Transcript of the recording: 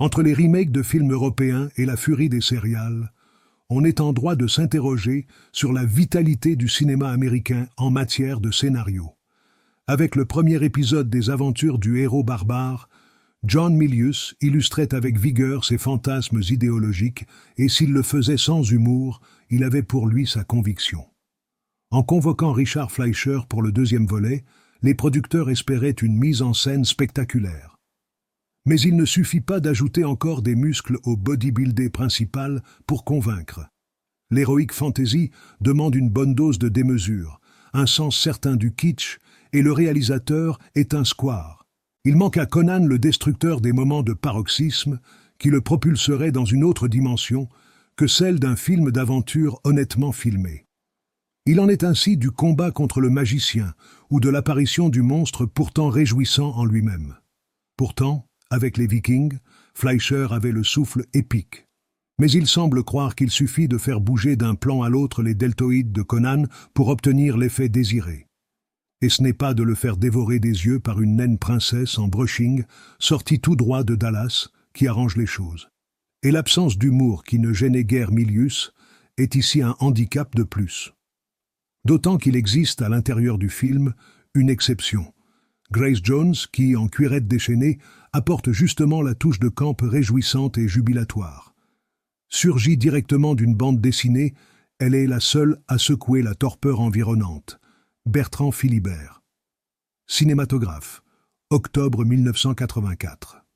Entre les remakes de films européens et la furie des sérials, on est en droit de s'interroger sur la vitalité du cinéma américain en matière de scénario. Avec le premier épisode des aventures du héros barbare, John Milius illustrait avec vigueur ses fantasmes idéologiques et s'il le faisait sans humour, il avait pour lui sa conviction. En convoquant Richard Fleischer pour le deuxième volet, les producteurs espéraient une mise en scène spectaculaire. Mais il ne suffit pas d'ajouter encore des muscles au bodybuildé principal pour convaincre. L'heroic fantasy demande une bonne dose de démesure, un sens certain du kitsch, et le réalisateur est un square. Il manque à Conan le destructeur des moments de paroxysme qui le propulserait dans une autre dimension que celle d'un film d'aventure honnêtement filmé. Il en est ainsi du combat contre le magicien ou de l'apparition du monstre pourtant réjouissant en lui-même. Pourtant, avec les Vikings, Fleischer avait le souffle épique. Mais il semble croire qu'il suffit de faire bouger d'un plan à l'autre les deltoïdes de Conan pour obtenir l'effet désiré. Et ce n'est pas de le faire dévorer des yeux par une naine princesse en brushing, sortie tout droit de Dallas, qui arrange les choses. Et l'absence d'humour qui ne gênait guère Milius est ici un handicap de plus. D'autant qu'il existe à l'intérieur du film une exception. Grace Jones, qui, en cuirette déchaînée, apporte justement la touche de camp réjouissante et jubilatoire. Surgie directement d'une bande dessinée, elle est la seule à secouer la torpeur environnante. Bertrand Philibert. Cinématographe. Octobre 1984.